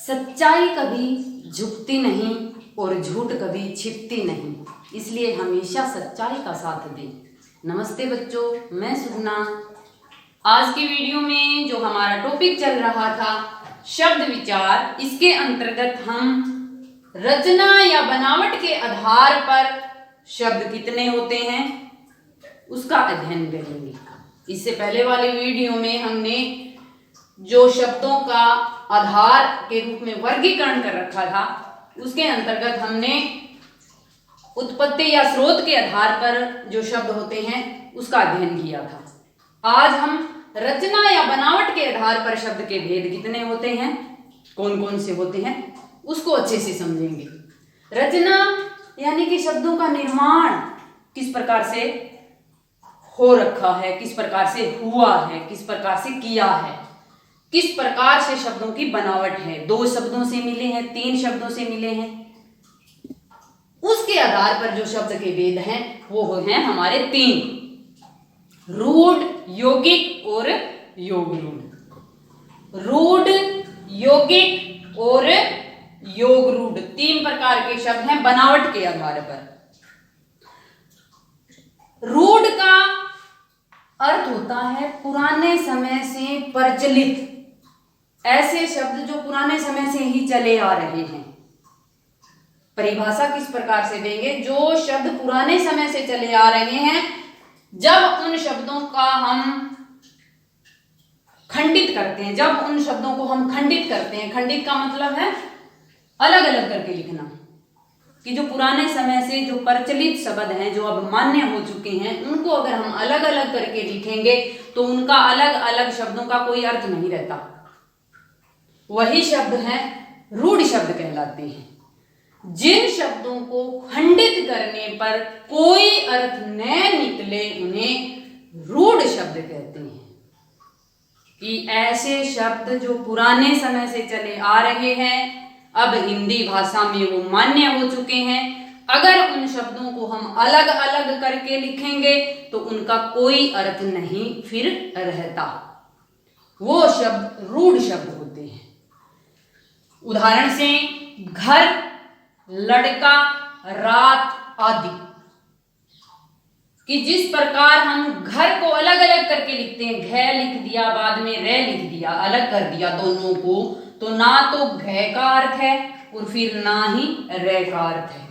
सच्चाई कभी झुकती नहीं और झूठ कभी छिपती नहीं, इसलिए हमेशा सच्चाई का साथ दें। नमस्ते बच्चों, मैं सुगना। आज की वीडियो में जो हमारा टॉपिक चल रहा था शब्द विचार, इसके अंतर्गत हम रचना या बनावट के आधार पर शब्द कितने होते हैं उसका अध्ययन करेंगे। इससे पहले वाली वीडियो में हमने जो शब्दों का आधार के रूप में वर्गीकरण कर रखा था, उसके अंतर्गत हमने उत्पत्ति या स्रोत के आधार पर जो शब्द होते हैं उसका अध्ययन किया था। आज हम रचना या बनावट के आधार पर शब्द के भेद कितने होते हैं, कौन कौन से होते हैं, उसको अच्छे से समझेंगे। रचना यानी कि शब्दों का निर्माण किस प्रकार से हो रखा है, किस प्रकार से हुआ है, किस प्रकार से किया है, किस प्रकार से शब्दों की बनावट है, 2 शब्दों से मिले हैं, 3 शब्दों से मिले हैं, उसके आधार पर जो शब्द के भेद हैं वो हैं हमारे 3, रूढ़, यौगिक और योग रूढ़। रूढ़, यौगिक और योग रूढ़ 3 प्रकार के शब्द हैं बनावट के आधार पर। रूढ़ का अर्थ होता है पुराने समय से प्रचलित, ऐसे शब्द जो पुराने समय से ही चले आ रहे हैं। परिभाषा किस प्रकार से देंगे, जो शब्द पुराने समय से चले आ रहे हैं, जब उन शब्दों का हम खंडित करते हैं, जब उन शब्दों को हम खंडित करते हैं, खंडित का मतलब है अलग अलग करके लिखना, कि जो पुराने समय से जो प्रचलित शब्द हैं, जो अब मान्य हो चुके हैं, उनको अगर हम अलग अलग करके लिखेंगे तो उनका अलग अलग शब्दों का कोई अर्थ नहीं रहता। वही शब्द हैं रूढ़ शब्द कहलाते हैं। जिन शब्दों को खंडित करने पर कोई अर्थ न निकले उन्हें रूढ़ शब्द कहते हैं। कि ऐसे शब्द जो पुराने समय से चले आ रहे हैं, अब हिंदी भाषा में वो मान्य हो चुके हैं, अगर उन शब्दों को हम अलग अलग करके लिखेंगे तो उनका कोई अर्थ नहीं फिर रहता। वो शब्द रूढ़ शब्द होते हैं। उदाहरण से घर, लड़का, रात आदि, कि जिस प्रकार हम घर को अलग अलग करके लिखते हैं, घ लिख दिया, बाद में रे लिख दिया, अलग कर दिया दोनों को, तो ना तो घ का अर्थ है और फिर ना ही रे का अर्थ है।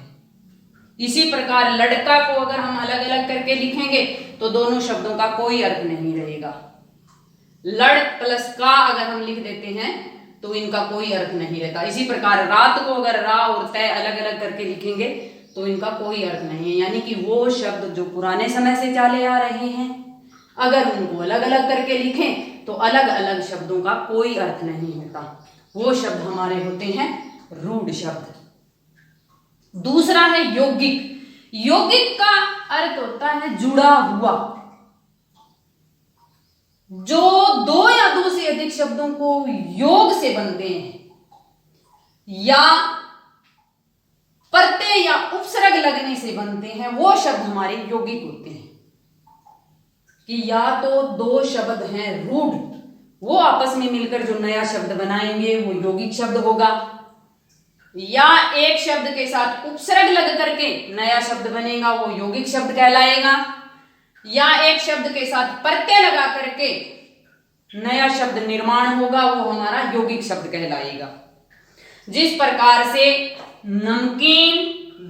इसी प्रकार लड़का को अगर हम अलग अलग करके लिखेंगे तो दोनों शब्दों का कोई अर्थ नहीं रहेगा। लड़ प्लस का अगर हम लिख देते हैं तो इनका कोई अर्थ नहीं रहता। इसी प्रकार रात को अगर रा और तय अलग अलग करके लिखेंगे तो इनका कोई अर्थ नहीं है। यानी कि वो शब्द जो पुराने समय से चले आ रहे हैं, अगर उनको अलग अलग करके लिखें तो अलग अलग शब्दों का कोई अर्थ नहीं होता। वो शब्द हमारे होते हैं रूढ़ शब्द। दूसरा है यौगिक। यौगिक का अर्थ होता है जुड़ा हुआ, जो 2 या 2 से अधिक शब्दों को योग से बनते हैं या प्रत्यय या उपसर्ग लगने से बनते हैं, वो शब्द हमारे यौगिक होते हैं। कि या तो 2 शब्द हैं रूढ़, वो आपस में मिलकर जो नया शब्द बनाएंगे वो यौगिक शब्द होगा, या एक शब्द के साथ उपसर्ग लग करके नया शब्द बनेगा, वो यौगिक शब्द कहलाएगा, या एक शब्द के साथ प्रत्यय लगा करके नया शब्द निर्माण होगा, वो हमारा यौगिक शब्द कहलाएगा। जिस प्रकार से नमकीन,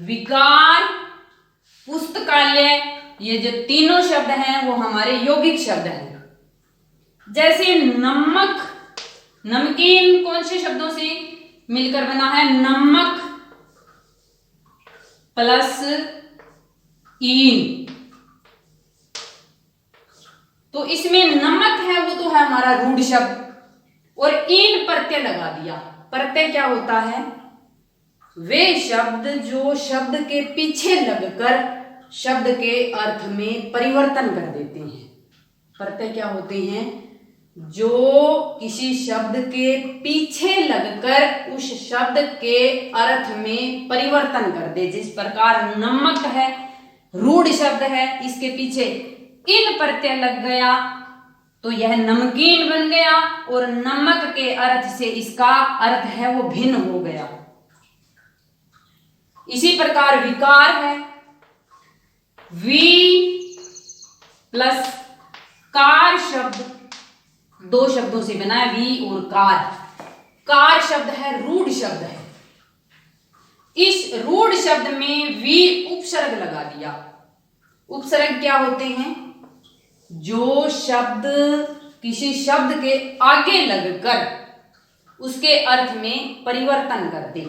विकार, पुस्तकालय, ये जो तीनों शब्द हैं वो हमारे यौगिक शब्द हैं। जैसे नमक, नमकीन कौन से शब्दों से मिलकर बना है, नमक प्लस ईन, तो इसमें नमक है वो तो है हमारा रूढ़ शब्द, और ईन प्रत्यय लगा दिया। प्रत्यय क्या होता है, वे शब्द जो शब्द के पीछे लगकर शब्द के अर्थ में परिवर्तन कर देते हैं। प्रत्यय क्या होते हैं, जो किसी शब्द के पीछे लगकर उस शब्द के अर्थ में परिवर्तन कर दे। जिस प्रकार नमक है रूढ़ शब्द है, इसके पीछे इन प्रत्यय लग गया तो यह नमकीन बन गया और नमक के अर्थ से इसका अर्थ है वो भिन्न हो गया। इसी प्रकार विकार है, वी प्लस कार शब्द, दो शब्दों से बना है, वी और कार। कार शब्द है रूढ़ शब्द है। इस रूढ़ शब्द में वी उपसर्ग लगा दिया। उपसर्ग क्या होते हैं? जो शब्द किसी शब्द के आगे लगकर उसके अर्थ में परिवर्तन कर दे,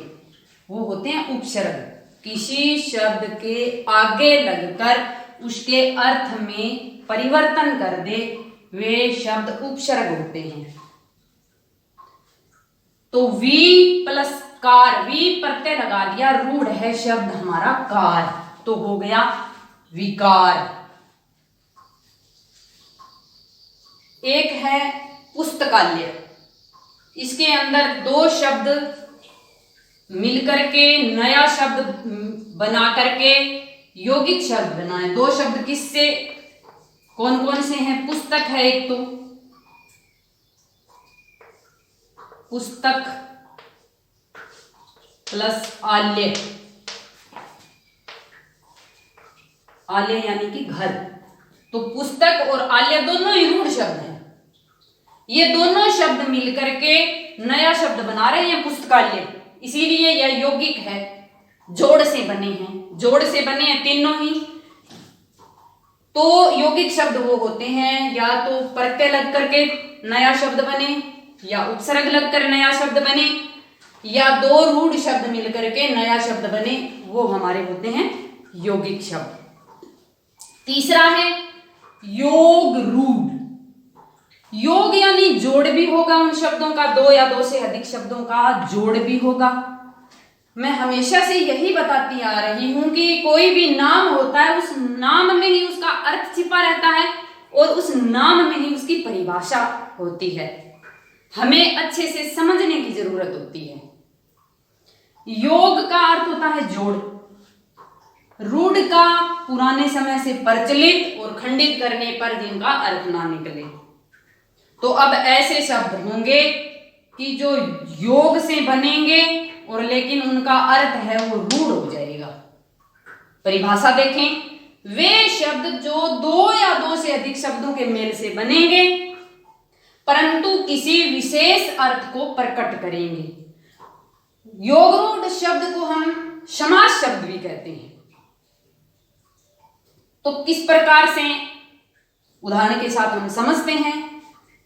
वो होते हैं उपसर्ग। किसी शब्द के आगे लगकर उसके अर्थ में परिवर्तन कर दे, वे शब्द उपसर्ग होते हैं। तो वी प्लस कार, वी प्रत्यय लगा दिया, रूढ़ है शब्द हमारा कार, तो हो गया विकार। एक है पुस्तकालय, इसके अंदर दो शब्द मिलकर के नया शब्द बना करके यौगिक शब्द बना है। दो शब्द किससे, कौन कौन से हैं? पुस्तक है एक, तो पुस्तक प्लस आल्य, आल्य यानी कि घर। तो पुस्तक और आल्य दोनों ही रूढ़ शब्द हैं। ये दोनों शब्द मिलकर के नया शब्द बना रहे हैं पुस्तकालय, इसीलिए यह यौगिक है, जोड़ से बने हैं। जोड़ से बने हैं तीनों ही। तो यौगिक शब्द वो होते हैं या तो प्रत्यय लग करके नया शब्द बने, या उपसर्ग लगकर नया शब्द बने, या दो रूढ़ शब्द मिलकर के नया शब्द बने, वो हमारे होते हैं यौगिक शब्द। तीसरा है योग रूढ़। योग यानी जोड़ भी होगा उन शब्दों का, दो या दो से अधिक शब्दों का जोड़ भी होगा। मैं हमेशा से यही बताती आ रही हूं कि कोई भी नाम होता है, उस नाम में ही उसका अर्थ छिपा रहता है और उस नाम में ही उसकी परिभाषा होती है। हमें अच्छे से समझने की जरूरत होती है। योग का अर्थ होता है जोड़, रूढ़ का पुराने समय से प्रचलित और खंडित करने पर जिनका अर्थ ना निकले। तो अब ऐसे शब्द होंगे कि जो योग से बनेंगे और लेकिन उनका अर्थ है वो रूढ़ हो जाएगा। परिभाषा देखें, वे शब्द जो दो या दो से अधिक शब्दों के मेल से बनेंगे परंतु किसी विशेष अर्थ को प्रकट करेंगे। योगरूढ़ शब्द को हम समास शब्द भी कहते हैं। तो किस प्रकार से, उदाहरण के साथ हम समझते हैं।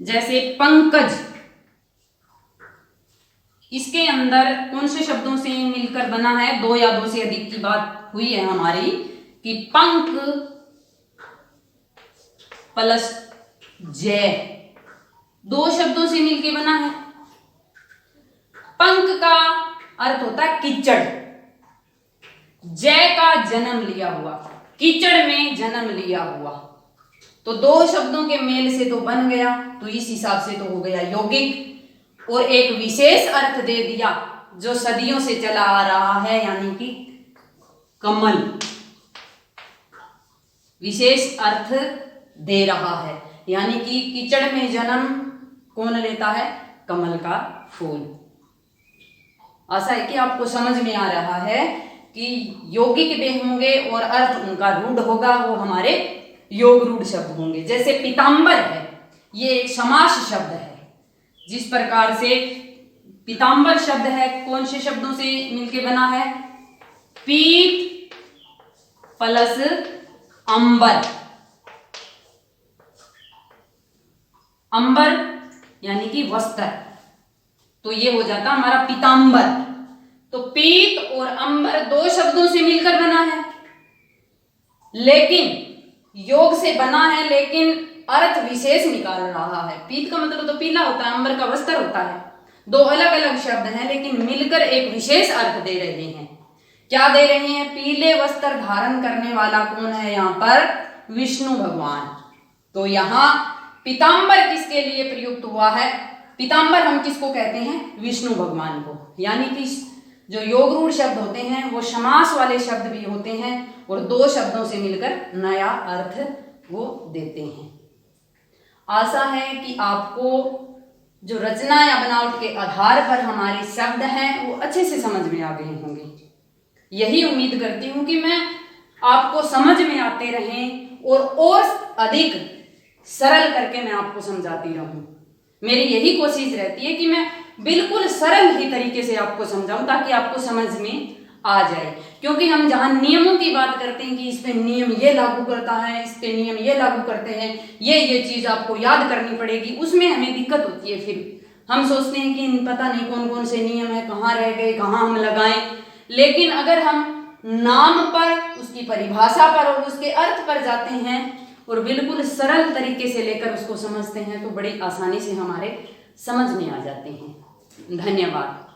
जैसे पंकज, इसके अंदर कौन से शब्दों से मिलकर बना है? दो या दो से अधिक की बात हुई है हमारी कि पंक प्लस जय, दो शब्दों से मिलकर बना है। पंक का अर्थ होता है कीचड़, जय का जन्म लिया हुआ, कीचड़ में जन्म लिया हुआ। तो दो शब्दों के मेल से तो बन गया, तो इस हिसाब से तो हो गया यौगिक। और एक विशेष अर्थ दे दिया जो सदियों से चला आ रहा है, यानी कि कमल, विशेष अर्थ दे रहा है। यानी कि कीचड़ में जन्म कौन लेता है? कमल का फूल। आशा है कि आपको समझ में आ रहा है कि यौगिक वे होंगे और अर्थ उनका रूढ़ होगा, वो हमारे योग रूढ़ शब्द होंगे। जैसे पीताम्बर है, ये एक समास शब्द है। जिस प्रकार से पीताम्बर शब्द है, कौन से शब्दों से मिलके बना है? पीत प्लस अंबर, अंबर यानी कि वस्त्र, तो ये हो जाता हमारा पीताम्बर। तो पीत और अंबर दो शब्दों से मिलकर बना है, लेकिन योग से बना है, लेकिन अर्थ विशेष निकाल रहा है। पीत का मतलब तो पीला होता है, अंबर का वस्त्र होता है। दो अलग अलग शब्द हैं लेकिन मिलकर एक विशेष अर्थ दे रहे हैं। क्या दे रहे हैं? पीले वस्त्र धारण करने वाला कौन है यहाँ पर? विष्णु भगवान। तो यहाँ पीताम्बर किसके लिए प्रयुक्त हुआ है? पीताम्बर हम किसको कहते हैं? विष्णु भगवान को। यानी कि जो योग रूढ़ शब्द होते हैं वो समास वाले शब्द भी होते हैं और दो शब्दों से मिलकर नया अर्थ वो देते हैं। आशा है कि आपको जो रचना या बनावट के आधार पर हमारे शब्द हैं वो अच्छे से समझ में आ गए होंगे। यही उम्मीद करती हूँ कि मैं आपको समझ में आते रहें और अधिक सरल करके मैं आपको समझाती रहूं। मेरी यही कोशिश रहती है कि मैं बिल्कुल सरल ही तरीके से आपको समझाऊं ताकि आपको समझ में आ जाए। क्योंकि हम जहां नियमों की बात करते हैं कि इस पे नियम ये लागू करता है, इस पे नियम ये लागू करते हैं, ये चीज आपको याद करनी पड़ेगी, उसमें हमें दिक्कत होती है। फिर हम सोचते हैं कि पता नहीं कौन कौन से नियम है, कहाँ रह गए, कहाँ हम लगाएं। लेकिन अगर हम नाम पर, उसकी परिभाषा पर और उसके अर्थ पर जाते हैं और बिल्कुल सरल तरीके से लेकर उसको समझते हैं तो बड़ी आसानी से हमारे समझ में आ जाते हैं। धन्यवाद।